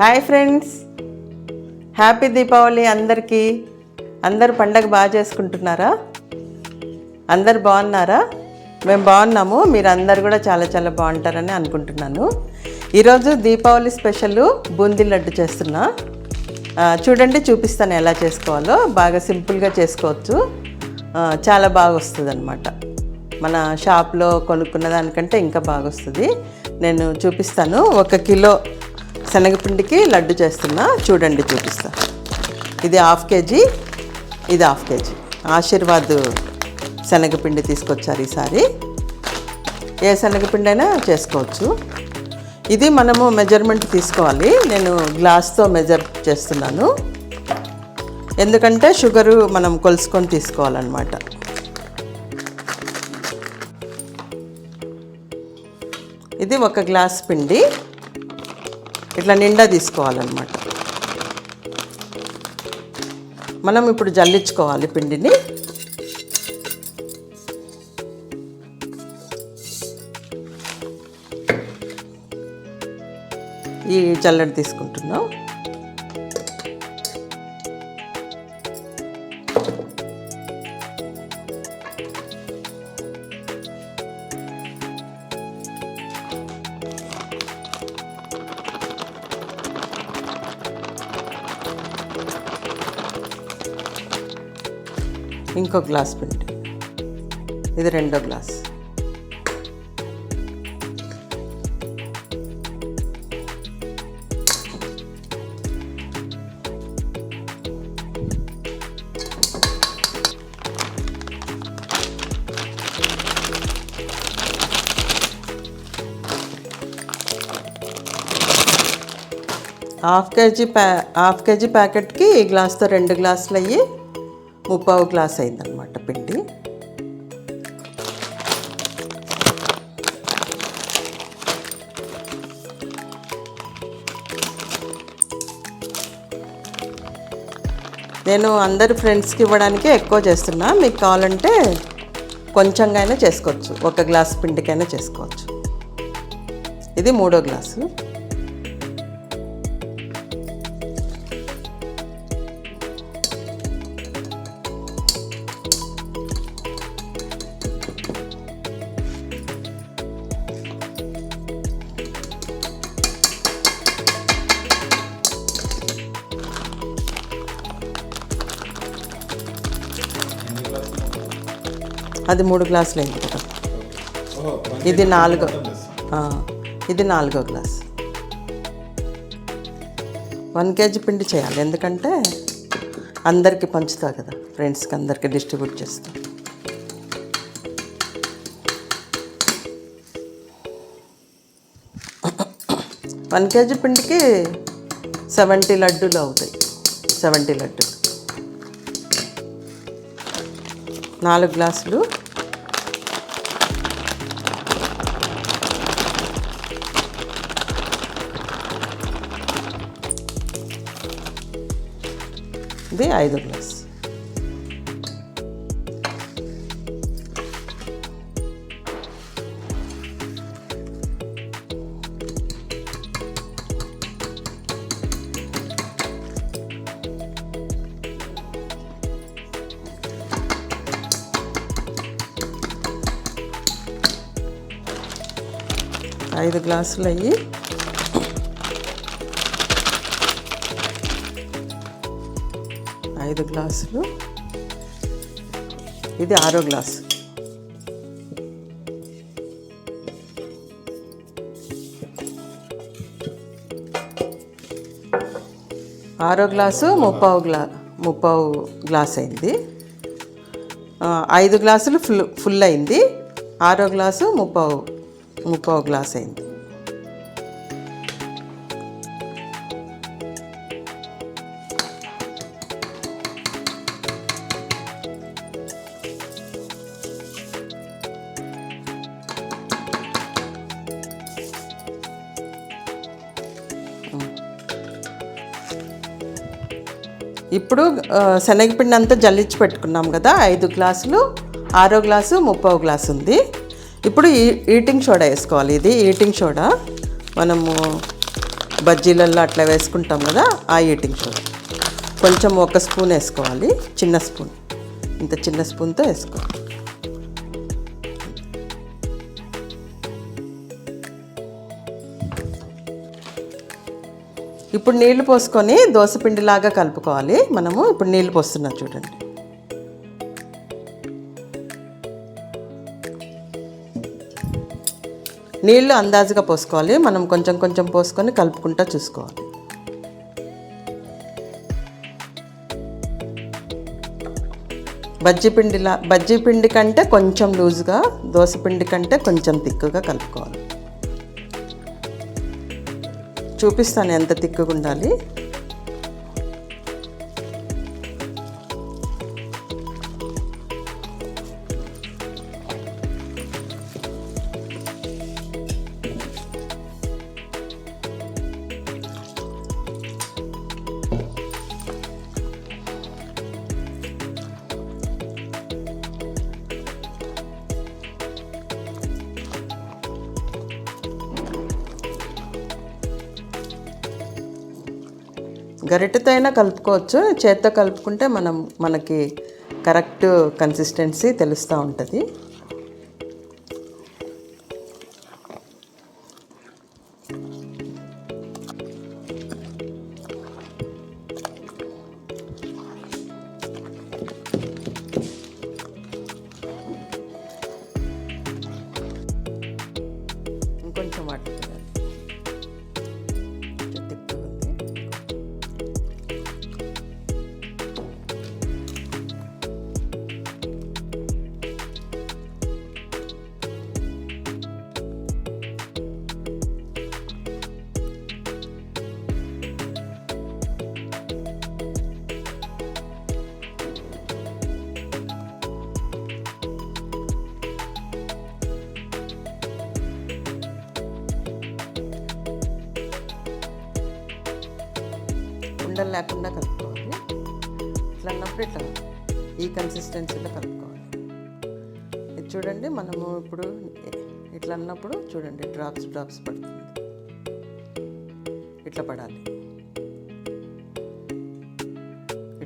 Hi friends, happy Deepavali అందరికీ. అందరు పండగ బాగా చేసుకుంటున్నారా? అందరు బాగున్నారా? మేము బాగున్నాము. మీరు అందరు కూడా చాలా చాలా బాగుంటారని అనుకుంటున్నాను. ఈరోజు దీపావళి స్పెషల్ బూందీ లడ్డు చేస్తున్నా. చూడండి, చూపిస్తాను ఎలా చేసుకోవాలో. బాగా సింపుల్గా చేసుకోవచ్చు, చాలా బాగా వస్తుంది అన్నమాట. మన షాప్లో కొనుక్కున్న దానికంటే ఇంకా బాగా వస్తుంది. నేను చూపిస్తాను. 1 కిలో శనగపిండికి లడ్డు చేస్తున్నా. చూడండి, చూపిస్తా. ఇది 1/2 కేజీ, ఇది 1/2 కేజీ. ఆశీర్వాద్ శనగపిండి తీసుకొచ్చారు ఈసారి. ఏ శనగపిండి అయినా చేసుకోవచ్చు. ఇది మనము మెజర్మెంట్ తీసుకోవాలి. నేను గ్లాస్తో మెజర్ చేస్తున్నాను, ఎందుకంటే షుగరు మనం కొలుసుకొని తీసుకోవాలన్నమాట. ఇది 1 గ్లాస్ పిండి ఇట్లా నిండా తీసుకోవాలన్నమాట. మనం ఇప్పుడు జల్లించుకోవాలి పిండిని. ఈ జల్లెడ తీసుకుంటున్నాం. ఇంకో గ్లాస్ పిండి, ఇది 2వ గ్లాస్. హాఫ్ కేజీ ప్యాకెట్కి ఈ గ్లాస్తో 2 గ్లాసులు అయ్యి 3/4 గ్లాస్ అయిందనమాట పిండి. నేను అందరి ఫ్రెండ్స్కి ఇవ్వడానికి ఎక్కువ చేస్తున్నా. మీకు కావాలంటే కొంచెంగా అయినా చేసుకోవచ్చు, 1 గ్లాస్ పిండికైనా చేసుకోవచ్చు. ఇది 3వ గ్లాసు. అది 3 గ్లాసులు అయింది కదా. ఇది 4వ గ్లాస్. 1 కేజీ పిండి చేయాలి, ఎందుకంటే అందరికీ పంచుతా కదా, ఫ్రెండ్స్కి అందరికీ డిస్ట్రిబ్యూట్ చేస్తా. వన్ కేజీ పిండికి 70 లడ్డూలు అవుతాయి. 70 లడ్డూలు. 4 గ్లాసులు. ఇది 5వ గ్లాస్. ఐదు గ్లాసులు అయ్యి 5 గ్లాసులు. ఇది 6వ గ్లాసు. 6వ గ్లాసు 3/4 గ్లాస్ అయింది. 5 గ్లాసులు ఫుల్ అయింది. 6వ గ్లాసు 3/4 గ్లాస్ అయింది. ఇప్పుడు శనగపిండి అంతా జల్లించి పెట్టుకున్నాం కదా. 5 గ్లాసులు, 6వ గ్లాసు 3/4 గ్లాస్ ఉంది. ఇప్పుడు ఈటింగ్ సోడా వేసుకోవాలి. ఇది ఈటింగ్ సోడా. మనము బజ్జీలలో అట్లా వేసుకుంటాం కదా, ఆ ఈటింగ్ సోడా కొంచెం 1 స్పూన్ వేసుకోవాలి, చిన్న స్పూన్, ఇంత చిన్న స్పూన్తో వేసుకోవాలి. ఇప్పుడు నీళ్లు పోసుకొని దోసపిండిలాగా కలుపుకోవాలి. మనము ఇప్పుడు నీళ్లు పోస్తున్నాం చూడండి. నీళ్లు అందాజుగా పోసుకోవాలి, మనం కొంచెం కొంచెం పోసుకొని కలుపుకుంటూ చూసుకోవాలి. బజ్జీ పిండి కంటే కొంచెం లూజ్గా, దోసపిండి కంటే కొంచెం తిక్కుగా కలుపుకోవాలి. చూపిస్తాను ఎంత తిక్కుగా ఉండాలి. గరిటెతో అయినా కలుపుకోవచ్చు, చేత్తో కలుపుకుంటే మనకి కరెక్ట్ కన్సిస్టెన్సీ తెలుస్తూ ఉంటుంది. ఇంకొంచెం వాటర్ ఉండలు లేకుండా కలుపుకోవాలి. ఇట్లా అన్నప్పుడు ఇట్లా ఈ కన్సిస్టెన్సీలో కలుపుకోవాలి. ఇది చూడండి, మనము ఇప్పుడు ఇట్లా అన్నప్పుడు చూడండి డ్రాప్స్ పడుతుంది, ఇట్లా పడాలి.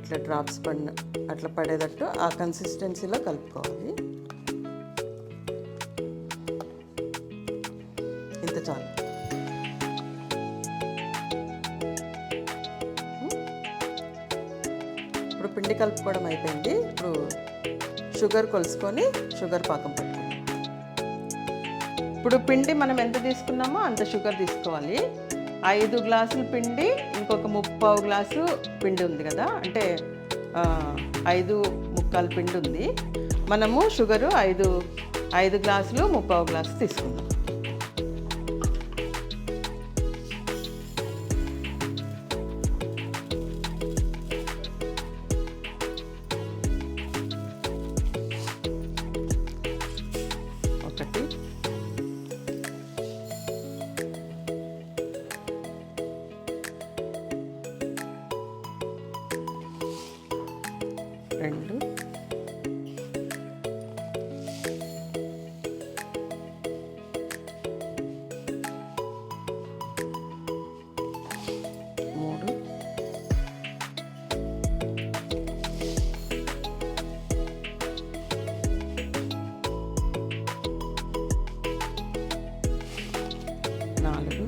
ఇట్లా డ్రాప్స్ అట్లా పడేటట్టు ఆ కన్సిస్టెన్సీలో కలుపుకోవాలి. ఇంత చాలు. ఇప్పుడు పిండి కలుపుకోవడం అయిపోయింది. ఇప్పుడు షుగర్ కొలుసుకొని షుగర్ పాకం పట్టుకుందాం. ఇప్పుడు పిండి మనం ఎంత తీసుకున్నామో అంత షుగర్ తీసుకోవాలి. 5 గ్లాసులు పిండి, ఇంకొక 3/4 గ్లాసు పిండి ఉంది కదా, అంటే 5 ముక్కాలు పిండి ఉంది. మనము షుగరు 5 గ్లాసులు 3/4 గ్లాసు తీసుకుందాం. రెండు, మూడు, నాలుగు,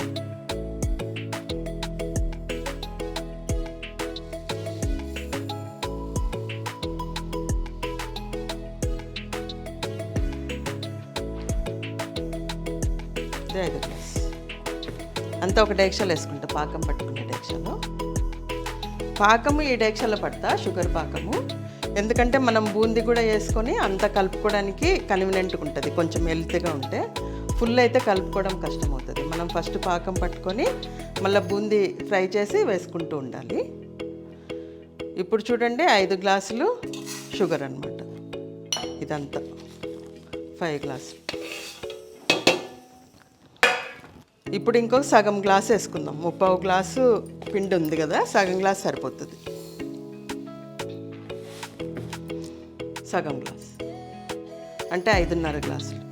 5 గ్లాస్ అంతా ఒక డేక్షాలో వేసుకుంటా. పాకం పట్టుకునే డేక్షాలో పాకము ఈ డేక్షాలో పడతా, షుగర్ పాకము. ఎందుకంటే మనం బూందీ కూడా వేసుకొని అంతా కలుపుకోవడానికి కన్వీనియంట్గా ఉంటుంది. కొంచెం హెల్తీగా ఉంటే ఫుల్ అయితే కలుపుకోవడం కష్టమవుతుంది. మనం ఫస్ట్ పాకం పట్టుకొని మళ్ళీ బూందీ ఫ్రై చేసి వేసుకుంటూ ఉండాలి. ఇప్పుడు చూడండి 5 గ్లాసులు షుగర్ అన్నమాట. ఇదంతా 5 గ్లాసులు. ఇప్పుడు ఇంకొక సగం గ్లాస్ వేసుకుందాం. 3/4 గ్లాసు పిండి ఉంది కదా, సగం గ్లాస్ సరిపోతుంది. సగం గ్లాస్ అంటే 5.5 గ్లాసులు.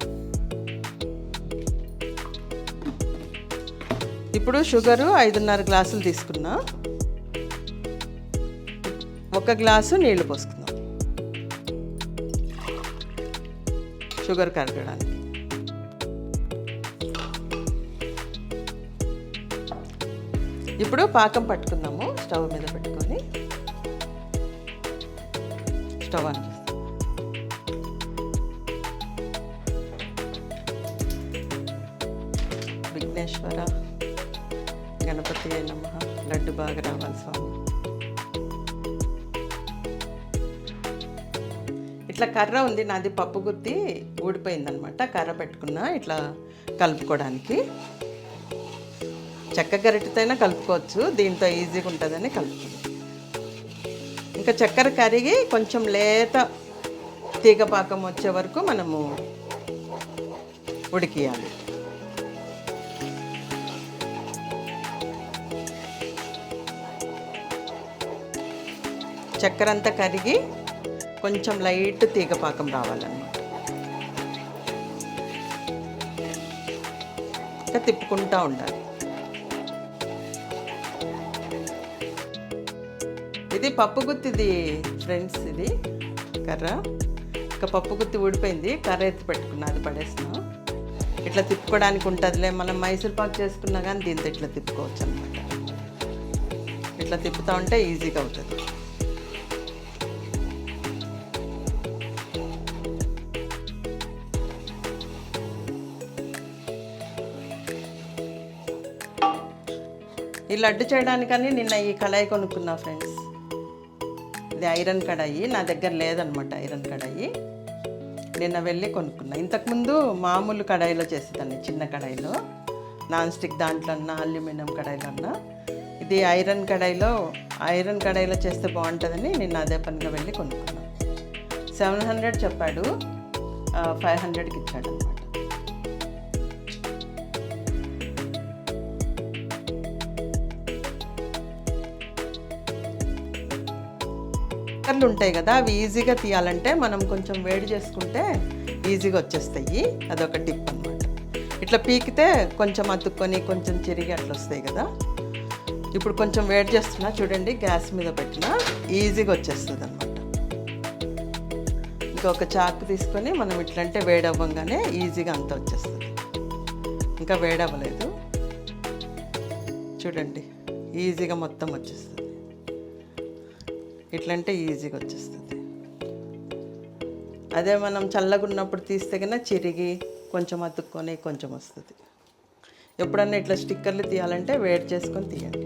ఇప్పుడు షుగరు 5.5 గ్లాసులు తీసుకున్నా. 1 గ్లాసు నీళ్లు పోసుకుందాం షుగర్ కరగడానికి. ఇప్పుడు పాకం పట్టుకుందాము. స్టవ్ మీద పెట్టుకొని స్టవ్ ఆన్ చేస్తాం. విఘ్నేశ్వర గణపతి నమః. లడ్డు బాగా రావాలి స్వామి. ఇట్లా కర్ర ఉంది, నాది పప్పు గుత్తి ఊడిపోయిందనమాట. కర్ర పెట్టుకున్నా ఇట్లా కలుపుకోవడానికి. చెక్క గరిటెతో అయినా కలుపుకోవచ్చు, దీంతో ఈజీగా ఉంటుందని కలుపుకుంది. ఇంకా చక్కెర కరిగి కొంచెం లేత తీగ పాకం వచ్చే వరకు మనము ఉడికియాలి. చక్కెర అంతా కరిగి కొంచెం లైట్ తీగ పాకం రావాలన్నమాట. ఇంకా తిప్పుకుంటూ ఉండాలి. ఇది పప్పు గుత్తిది ఫ్రెండ్స్, ఇది కర్ర. ఇంకా పప్పు గుత్తి ఊడిపోయింది, కర్ర ఎత్తి పెట్టుకున్నా, అది పడేస్తున్నాం. ఇట్లా తిప్పుకోవడానికి ఉంటుందిలే, మనం మైసూర్ పాక్ చేసుకున్నా కానీ దీంతో ఇట్లా తిప్పుకోవచ్చు అనమాట. ఇట్లా తిప్పుతూ ఉంటే ఈజీగా అవుతుంది. ఈ లడ్డు చేయడానికని నిన్న ఈ కడాయి కొనుక్కున్నా ఫ్రెండ్స్. ఇది ఐరన్ కడాయి, నా దగ్గర లేదనమాట ఐరన్ కడాయి. నిన్న వెళ్ళి కొనుక్కున్నా. ఇంతకుముందు మామూలు కడాయిలో చేసేదాన్ని, చిన్న కడాయిలో, నాన్ స్టిక్ దాంట్లో అన్నా అల్యూమినియం కడాయిలో అన్నా. ఇది ఐరన్ కడాయిలో చేస్తే బాగుంటుందని నిన్న అదే పనిగా వెళ్ళి కొనుక్కున్నా. 700 చెప్పాడు, 500కి ఇచ్చాడు అనమాట. కర్రలు ఉంటాయి కదా, అవి ఈజీగా తీయాలంటే మనం కొంచెం వేడి చేసుకుంటే ఈజీగా వచ్చేస్తాయి. అదొక టిప్ అనమాట. ఇట్లా పీకితే కొంచెం అతుక్కొని కొంచెం చిరిగి అట్లా వస్తాయి కదా. ఇప్పుడు కొంచెం వేడి చేస్తున్నా చూడండి, గ్యాస్ మీద పెట్టినా ఈజీగా వచ్చేస్తుంది అనమాట. ఇంకొక చాకు తీసుకొని మనం ఇట్లంటే వేడవ్వంగానే ఈజీగా అంతా వచ్చేస్తుంది. ఇంకా వేడవ్వలేదు చూడండి, ఈజీగా మొత్తం వచ్చేస్తుంది. ఇట్లంటే ఈజీగా వచ్చేస్తుంది. అదే మనం చల్లగా ఉన్నప్పుడు తీస్తే కన్నా చిరిగి కొంచెం అతుక్కొని కొంచెం వస్తుంది. ఎప్పుడన్నా ఇట్లా స్టిక్కర్లు తీయాలంటే వేడి చేసుకొని తీయండి.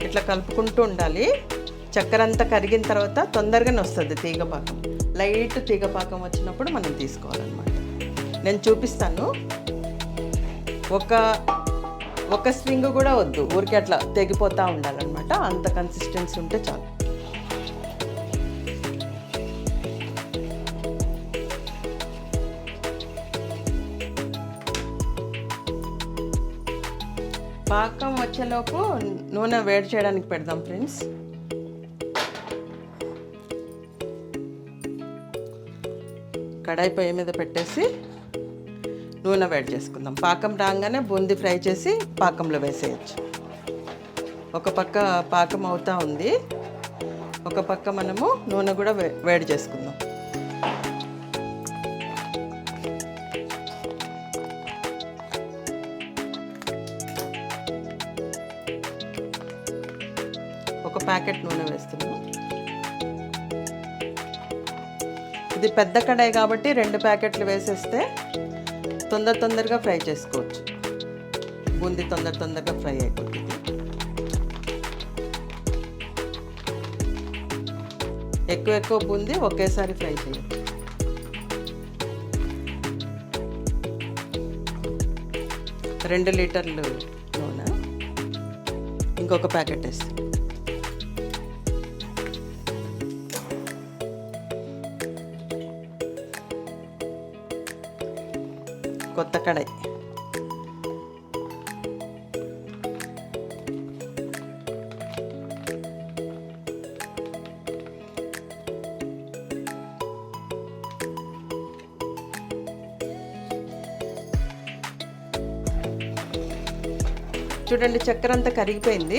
ఇట్లా కలుపుకుంటూ ఉండాలి. చక్కెర అంతా కరిగిన తర్వాత తొందరగానే వస్తుంది తీగపాకం. లైట్ తీగపాకం వచ్చినప్పుడు మనం తీసుకోవాలన్నమాట. నేను చూపిస్తాను. ఒక స్ట్రింగ్ కూడా వద్దు, ఊరికి అట్లా తెగిపోతూ ఉండాలన్నమాట. అంత కన్సిస్టెన్సీ ఉంటే చాలు. పాకం వచ్చేలోపు నూనె వేడి చేయడానికి పెడదాం ఫ్రెండ్స్. కడాయి పొయ్యి మీద పెట్టేసి నూనె వేడి చేసుకుందాం. పాకం రాగానే బూందీ ఫ్రై చేసి పాకంలో వేసేయచ్చు. ఒక పక్క పాకం అవుతూ ఉంది, ఒక పక్క మనము నూనె కూడా వేడి చేసుకుందాం. ఒక ప్యాకెట్ నూనె వేస్తున్నాం. ఇది పెద్ద కడాయి కాబట్టి 2 ప్యాకెట్లు వేసేస్తే తొందరగా ఫ్రై చేసుకోవచ్చు. బూందీ తొందరగా ఫ్రై అయిపోతుంది. ఎక్కువ బూందీ ఒకేసారి ఫ్రై చేయొచ్చు. రెండు లీటర్లు నూనె, ఇంకొక ప్యాకెట్ వేస్తాం. కొత్త కడాయి. చూడండి చక్కెర అంతా కరిగిపోయింది,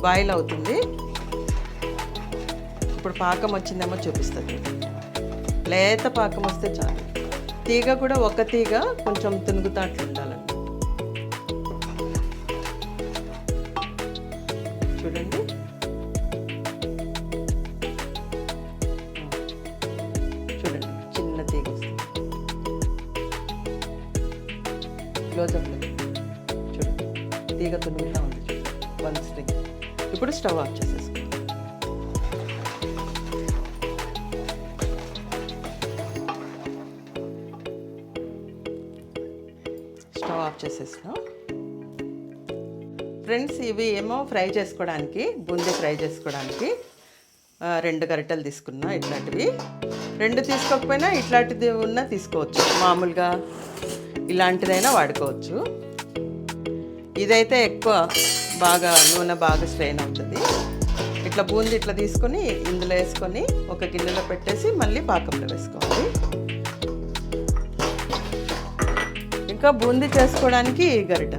బాయిల్ అవుతుంది. ఇప్పుడు పాకం వచ్చిందేమో చూపిస్తుంది. లేత పాకం వస్తే చాలు. తీగ కూడా ఒక తీగ కొంచెం తునుగుతాట్లు ఉండాలండి. చూడండి చూడండి చిన్న తీగ వస్తుంది. క్లోజప్లో చూడండి తీగ తునుగుతా ఉంది. చూడండి 1 స్ట్రింగ్. ఇప్పుడు స్టవ్ ఆఫ్ చేసేసుకోండి. స్టవ్ ఆఫ్ చేసేసినాం ఫ్రెండ్స్. ఇవి ఏమో ఫ్రై చేసుకోవడానికి, బూందీ ఫ్రై చేసుకోవడానికి 2 గరిటెలు తీసుకున్నా. ఇట్లాంటివి 2 తీసుకోకపోయినా ఇట్లాంటిది ఉన్నా తీసుకోవచ్చు. మామూలుగా ఇలాంటిదైనా వాడుకోవచ్చు. ఇదైతే ఎక్కువ బాగా నూనె బాగా స్ట్రెయిన్ అవుతుంది. ఇట్లా బూందీ ఇట్లా తీసుకొని ఇందులో వేసుకొని ఒక గిన్నెలో పెట్టేసి మళ్ళీ పాకంలో వేసుకోవాలి. ఇంకా బూందీ చేసుకోవడానికి ఈ గరిట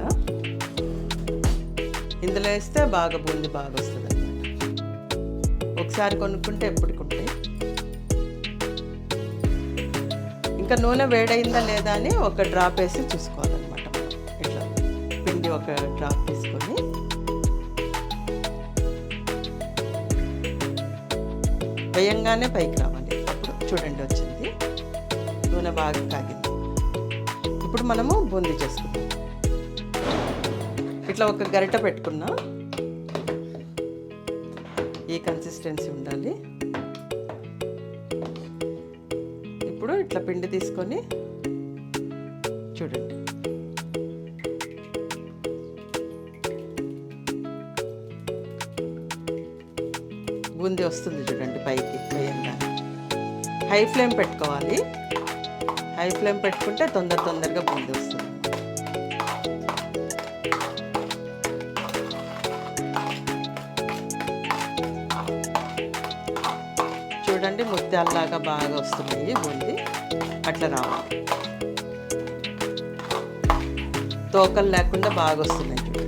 ఇందులో వేస్తే బాగా బూందీ బాగా వస్తుంది అన్నమాట. ఒకసారి కొనుక్కుంటే ఎప్పటికుంటాయి. ఇంకా నూనె వేడైందా లేదా అని ఒక డ్రాప్ వేసి చూసుకోవాలన్నమాట. ఇట్లా పిండి ఒక డ్రాప్ తీసుకొని వేయంగానే పైకి రావాలి. అప్పుడు చూడండి వచ్చింది, నూనె బాగా కాగింది. ఇప్పుడు మనము బూందీ చేసుకుందాం. ఇట్లా ఒక గరిట పెట్టుకున్నా. ఈ కన్సిస్టెన్సీ ఉండాలి. ఇప్పుడు ఇట్లా పిండి తీసుకొని చూడండి బూందీ వస్తుంది చూడండి పైకి వేయంగానే. హై ఫ్లేమ్ పెట్టుకోవాలి. హై ఫ్లేమ్ పెట్టుకుంటే తొందరగా బూందీ వస్తుంది. చూడండి ముత్యాలలాగా బాగా వస్తున్నాయి బూందీ. అట్లా రావాలి. తోకలు లేకుండా బాగా వస్తున్నాయి చూడండి.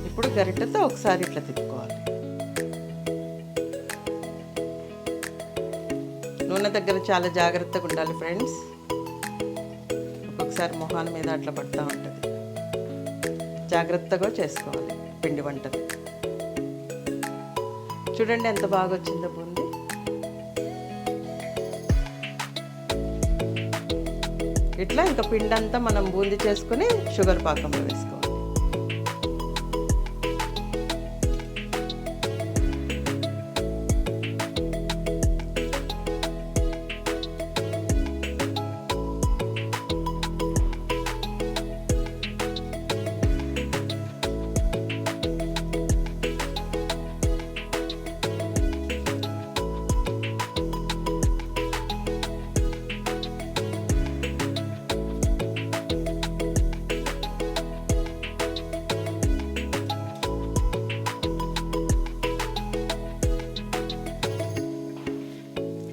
ఇప్పుడు గరిటెతో ఒకసారి ఇట్లా తిప్పుకోవాలి. నూనె దగ్గర చాలా జాగ్రత్తగా ఉండాలి ఫ్రెండ్స్. ఒక్కొక్కసారి మొహాల మీద అట్లా పడుతూ ఉంటుంది. జాగ్రత్తగా చేసుకోవాలి పిండి వంటలు. చూడండి ఎంత బాగా వచ్చిందో బూందీ. ఇట్లా ఇంకా పిండి అంతా మనం బూందీ చేసుకుని షుగర్ పాకంలో వేసుకోవాలి.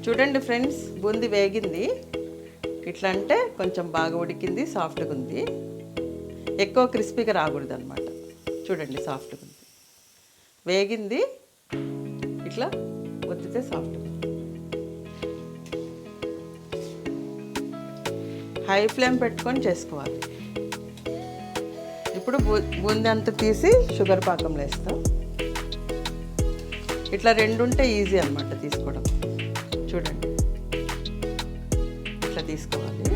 చూడండి ఫ్రెండ్స్ బూందీ వేగింది. ఇట్లా అంటే కొంచెం బాగా ఉడికింది, సాఫ్ట్గా ఉంది. ఎక్కువ క్రిస్పీగా రాకూడదు అనమాట. చూడండి సాఫ్ట్గా ఉంది, వేగింది. ఇట్లా ఒత్తితే సాఫ్ట్గా. హై ఫ్లేమ్ పెట్టుకొని చేసుకోవాలి. ఇప్పుడు బూందీ అంతా తీసి షుగర్ పాకంలో వేస్తాం. ఇట్లా 2 ఉంటే ఈజీ అనమాట తీసుకోవడం. చూడండి ఇట్లా తీసుకోవాలి.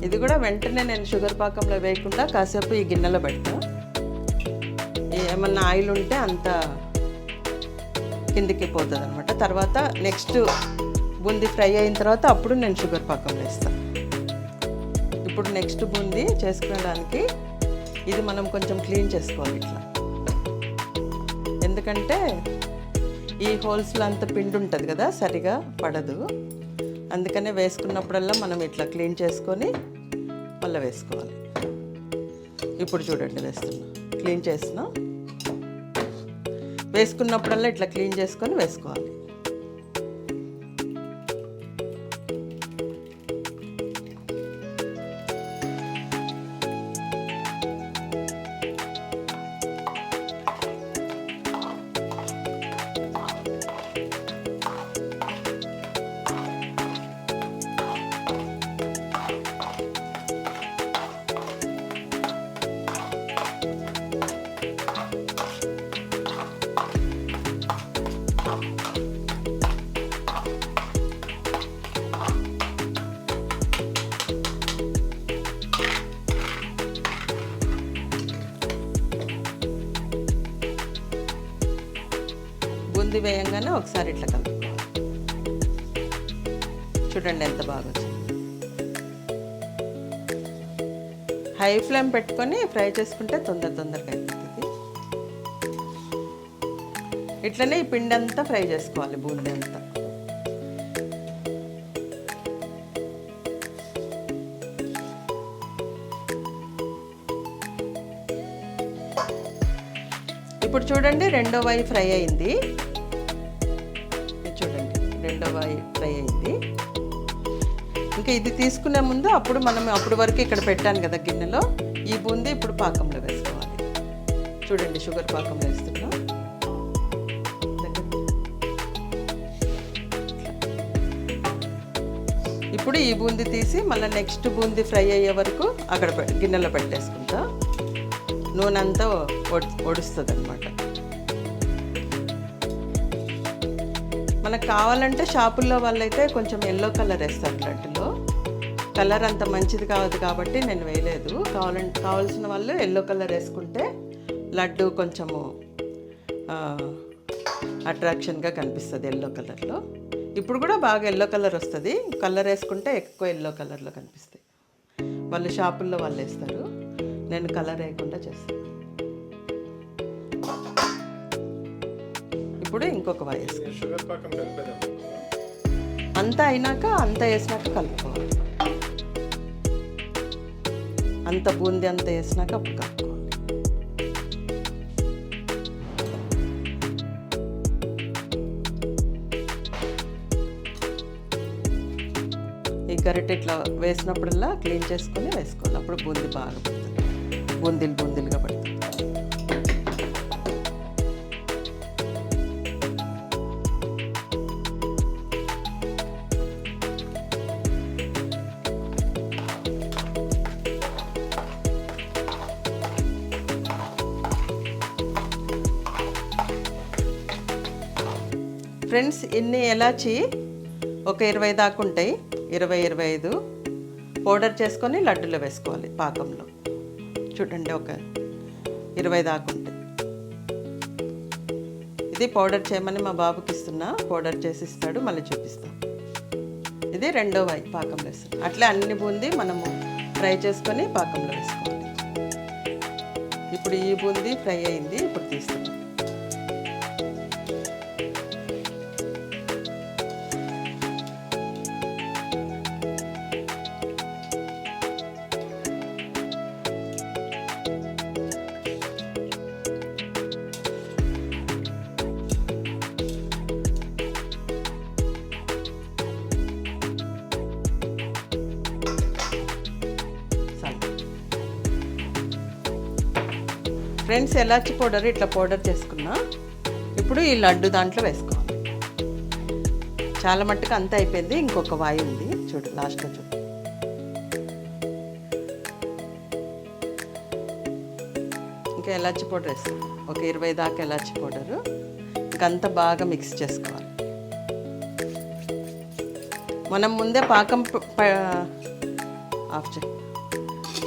ఇది కూడా వెంటనే నేను షుగర్ పాకంలో వేయకుండా కాసేపు ఈ గిన్నెలో పెడతా. ఏమన్నా ఆయిల్ ఉంటే అంత కిందికి పోతుంది అనమాట. తర్వాత నెక్స్ట్ బూందీ ఫ్రై అయిన తర్వాత అప్పుడు నేను షుగర్ పాకం వేస్తాను. ఇప్పుడు నెక్స్ట్ బూందీ చేసుకోవడానికి ఇది మనం కొంచెం క్లీన్ చేసుకోవాలి ఇట్లా, ఎందుకంటే ఈ హోల్స్లో అంత పిండి ఉంటుంది కదా, సరిగా పడదు. అందుకనే వేసుకున్నప్పుడల్లా మనం ఇట్లా క్లీన్ చేసుకొని మళ్ళీ వేసుకోవాలి. ఇప్పుడు చూడండి వేస్తున్నా, క్లీన్ చేస్తున్నా. వేసుకున్నప్పుడల్లా ఇట్లా క్లీన్ చేసుకొని వేసుకోవాలి. బూందీ వేయంగానే ఒకసారి ఇట్లా కలుపుకోవాలి. చూడండి ఎంత బాగా వచ్చింది. హై ఫ్లేమ్ పెట్టుకొని ఫ్రై చేసుకుంటే తొందరగా అయిపోతుంది. ఇట్లనే ఈ పిండి అంతా ఫ్రై చేసుకోవాలి, బూందీ అంతా. ఇప్పుడు చూడండి రెండో వాయి ఫ్రై అయింది. చూడండి రెండో వాయి ఫ్రై అయింది. ఇంకా ఇది తీసుకునే ముందు అప్పుడు వరకు ఇక్కడ పెట్టాను కదా గిన్నెలో, ఈ బూందీ ఇప్పుడు పాకంలో వేసుకోవాలి. చూడండి షుగర్ పాకంలో వేస్తున్నా. ఇప్పుడు ఈ బూందీ తీసి మళ్ళీ నెక్స్ట్ బూందీ ఫ్రై అయ్యే వరకు అక్కడ గిన్నెలో పెట్టేసుకుంటా. నూనె అంతా ఒడుస్తుంది అనమాట. మనకు కావాలంటే షాపుల్లో వాళ్ళైతే కొంచెం ఎల్లో కలర్ వేస్తారు లడ్డులో. కలర్ అంత మంచిది కాదు కాబట్టి నేను వేయలేదు. కావాల్సిన వాళ్ళు ఎల్లో కలర్ వేసుకుంటే లడ్డు కొంచెము అట్రాక్షన్గా కనిపిస్తుంది ఎల్లో కలర్లో. ఇప్పుడు కూడా బాగా ఎల్లో కలర్ వస్తుంది. కలర్ వేసుకుంటే ఎక్కువ ఎల్లో కలర్లో కనిపిస్తాయి. వాళ్ళు షాపుల్లో వాళ్ళు వేస్తారు, నేను కలర్ వేయకుండా చేస్తాను. ఇప్పుడు ఇంకొక వాయి అంతా అయినాక అంతా వేసినాక కలుపుకోవాలి. అంత బూందీ అంతా వేసినాక అప్పుడు కలుపుకోవాలి. ఈ గరిటె ఇట్లా వేసినప్పుడల్లా క్లీన్ చేసుకొని వేసుకోవాలి. అప్పుడు బూందీ బాగా పడుతుంది, బూందీలుగా పడుతుంది. ఫ్రెండ్స్, ఇన్ని ఎలాచి ఒక 20 దాకా ఉంటాయి, 25 పౌడర్ చేసుకొని లడ్డూలో వేసుకోవాలి పాకంలో. చూడండి ఒక 20 దాకా ఉంటాయి. ఇది పౌడర్ చేయమని మా బాబుకి ఇస్తున్నా, పౌడర్ చేసి ఇస్తాడు, మళ్ళీ చూపిస్తాం. ఇది రెండో వాయి పాకంలో వేస్తాం. అట్లే అన్ని బూందీ మనము ఫ్రై చేసుకొని పాకంలో వేసుకోవాలి. ఇప్పుడు ఈ బూందీ ఫ్రై అయింది, ఇప్పుడు తీస్తాం. ఫ్రెండ్స్, ఎలాచి పౌడర్ ఇట్లా పౌడర్ చేసుకున్నా. ఇప్పుడు ఈ లడ్డు దాంట్లో వేసుకోవాలి. చాలా మట్టుకు అంతా అయిపోయింది, ఇంకొక వాయి ఉంది. చూడు లాస్ట్లో చూడు. ఇంకా ఎలాచి పౌడర్ వేసుకోవాలి, ఒక 20 దాకా ఎలాచి పౌడరు. ఇంకంతా బాగా మిక్స్ చేసుకోవాలి. మనం ముందే పాకం ఆఫ్ చేయి.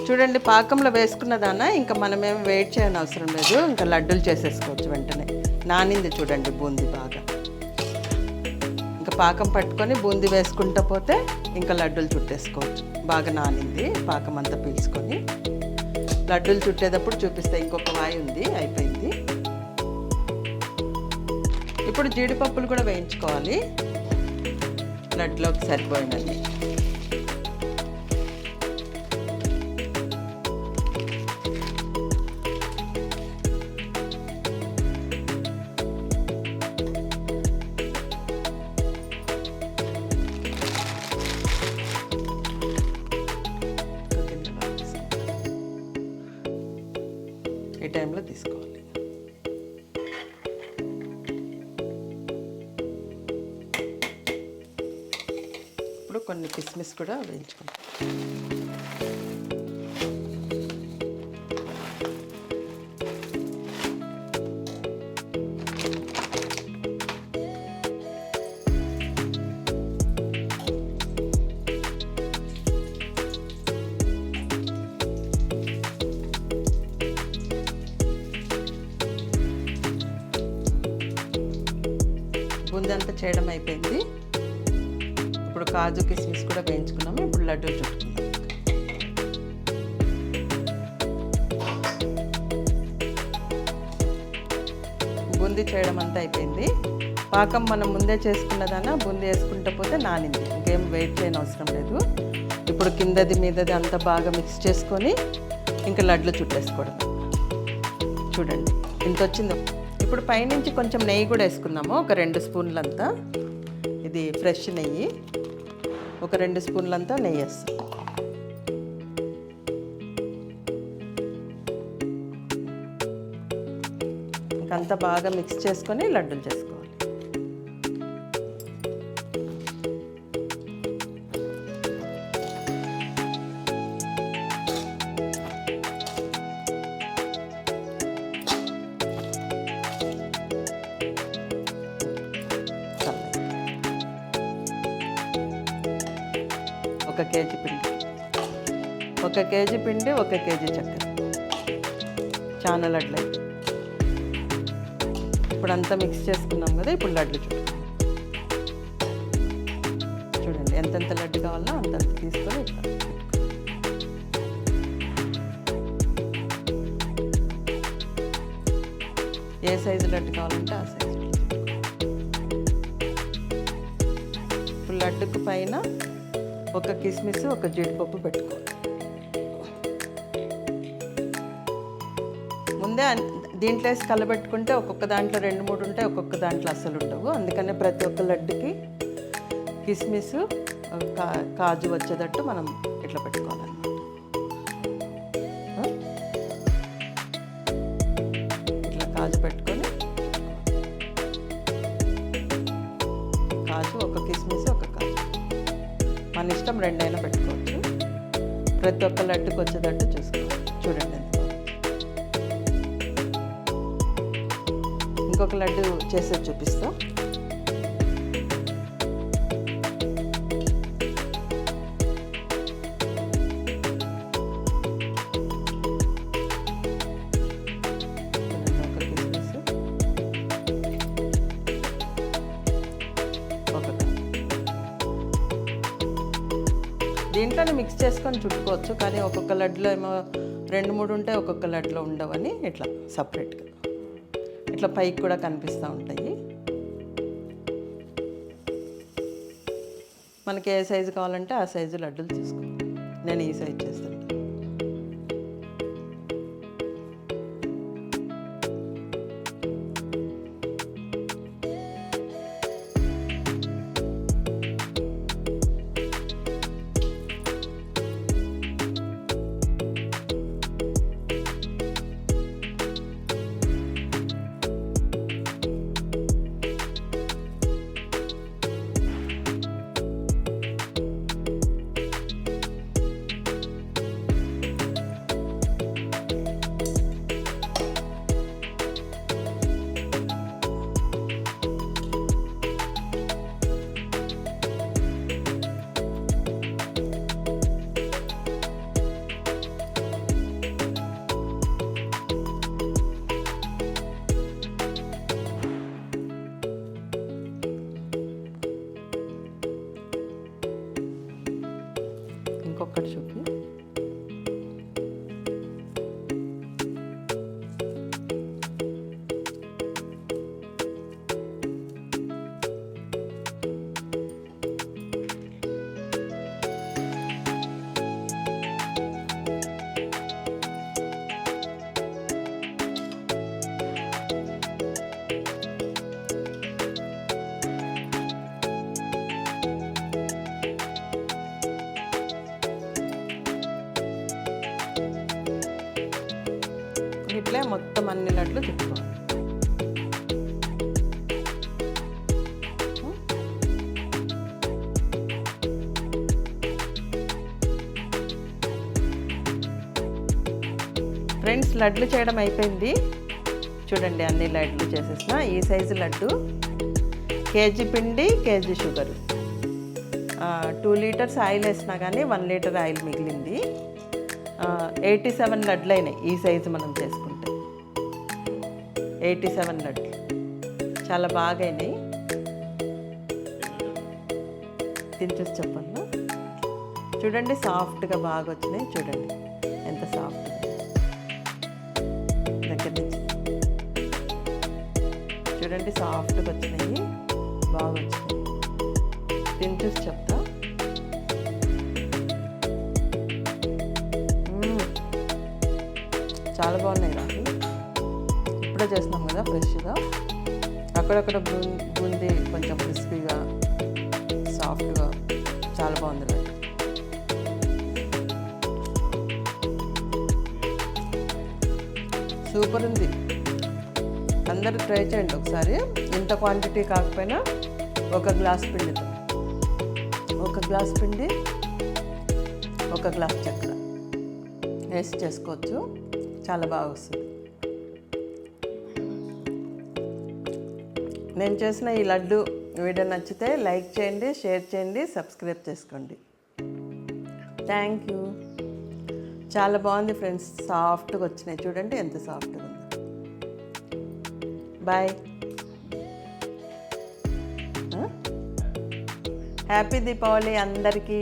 చూడండి పాకంలో వేసుకున్నదానా ఇంకా మనమేం వెయిట్ చేయని అవసరం లేదు, ఇంకా లడ్డూలు చేసేసుకోవచ్చు వెంటనే. నానింది చూడండి బూందీ బాగా. ఇంకా పాకం పట్టుకొని బూందీ వేసుకుంటూ పోతే ఇంకా లడ్డూలు చుట్టేసుకోవచ్చు. బాగా నానింది, పాకం అంతా పీల్చుకొని లడ్డూలు చుట్టేటప్పుడు చూపిస్తే. ఇంకొక వాయి ఉంది, అయిపోయింది. ఇప్పుడు జీడిపప్పులు కూడా వేయించుకోవాలి లడ్డులోకి సరిపోయినది. ఈ టైంలో తీసుకోవాలి. ఇప్పుడు కొన్ని కిస్మిస్ కూడా వేయించుకుంటాం. బూందీ అంతా చేయడం అయిపోయింది. ఇప్పుడు కాజు కిస్మిస్ కూడా వేయించుకున్నాము. ఇప్పుడు లడ్డూలు చుట్టుకుందాం. బూందీ చేయడం అంతా అయిపోయింది. పాకం మనం ముందే చేసుకున్నదాన బూందీ వేసుకుంటూ పోతే నానింది, ఇంకేం వెయిట్ చేయని అవసరం లేదు. ఇప్పుడు కిందది మీదది అంతా బాగా మిక్స్ చేసుకొని ఇంకా లడ్లు చుట్టేసుకోవడం. చూడండి ఇంత వచ్చింది. ఇప్పుడు పైనుంచి కొంచెం నెయ్యి కూడా వేసుకుందాము, ఒక 2 స్పూన్లంతా. ఇది ఫ్రెష్ నెయ్యి, ఒక 2 స్పూన్లంతా నెయ్యి వేస్తాం. ఇంకంతా బాగా మిక్స్ చేసుకొని లడ్డూలు చేసుకోవాలి. ఒక కేజీ పిండి, 1 కేజీ పిండి, 1 కేజీ చక్కెర, చాలా లడ్లు అయితే. ఇప్పుడు అంతా మిక్స్ చేసుకున్నాం కదా, ఇప్పుడు లడ్లు చూడండి ఎంతెంత లడ్డు కావాలో అంతంత తీసుకొని ఇట్లా ఏ సైజు లడ్డు కావాలంటే ఆ సైజు. ఇప్పుడు లడ్డుకు పైన 1 కిస్మిస్, 1 జీడిపప్పు పెట్టుకోవాలి. ముందే దీంట్లో వేసి కలబెట్టుకుంటే ఒక్కొక్క దాంట్లో 2-3 ఉంటాయి, ఒక్కొక్క దాంట్లో అస్సలు ఉండవు. అందుకనే ప్రతి ఒక్క లడ్డుకి కిస్మిస్ కాజు వచ్చేటట్టు మనం ఇట్లా పెట్టుకోవాలన్నమాట. ఇట్లా కాజు పెట్టుకొని, కాజు 1 కిస్మిస్, 1 కాజు, మన ఇష్టం 2 అయినా పెట్టుకోవచ్చు. ప్రతి ఒక్క లడ్డుకి వచ్చేటట్టు చూసుకోవాలి. చూడండి ఎంత బాగుంది. ఇంకొక లడ్డు చేసేది చూపిస్తాం. దీంట్లోనే మిక్స్ చేసుకొని చుట్టుకోవచ్చు, కానీ ఒక్కొక్క లడ్డులో ఏమో 2-3 ఉంటాయి, ఒక్కొక్క లడ్డులో ఉండవని ఇట్లా సపరేట్గా ఇట్లా పైకి కూడా కనిపిస్తూ ఉంటాయి. మనకి ఏ సైజు కావాలంటే ఆ సైజు లడ్డూలు తీసుకోవాలి. నేను ఈ సైజు చేస్తాను. ఒక్కటి చూపి. ఇట్లే మొత్తం అన్ని లడ్లు చుట్టుకోవాలి. ఫ్రెండ్స్, లడ్లు చేయడం అయిపోయింది. చూడండి, అన్ని లడ్లు చేసేసిన. ఈ సైజు లడ్డు, కేజీ పిండి, కేజీ షుగరు, 2 లీటర్స్ ఆయిల్ వేసినా కానీ 1 లీటర్ ఆయిల్ మిగిలింది. 87 లడ్లు అయినాయి ఈ సైజు మనం చేసుకుంటే. 87 లడ్లు చాలా బాగా అయినాయి. తిని చూసి చెప్పండి. చూడండి, సాఫ్ట్గా బాగా వచ్చినాయి. చూడండి ఎంత సాఫ్ట్గా దగ్గర నుంచి. చూడండి, సాఫ్ట్గా వచ్చినాయి, బాగా వచ్చినాయి. తిని చూసి చెప్తా. చాలా బాగున్నాయి రాహుల్. ఇప్పుడే చేస్తున్నాం కదా ఫ్రెష్గా. అక్కడక్కడ బూందీ కొంచెం క్రిస్పీగా, సాఫ్ట్గా, చాలా బాగుంది లడ్డు. సూపర్ ఉంది. అందరూ ట్రై చేయండి ఒకసారి. ఇంత క్వాంటిటీ కాకపోయినా 1 గ్లాస్ పిండితో, 1 గ్లాస్ పిండి, 1 గ్లాస్ చక్కెర వేసి చేసుకోవచ్చు. చాలా బాగా వస్తుంది. నేను చేసిన ఈ లడ్డు వీడియో నచ్చితే లైక్ చేయండి, షేర్ చేయండి, సబ్స్క్రైబ్ చేసుకోండి. Thank you. చాలా బాగుంది ఫ్రెండ్స్, సాఫ్ట్గా వచ్చినాయి. చూడండి ఎంత సాఫ్ట్గా ఉంది. బాయ్. హ్యాపీ దీపావళి అందరికీ.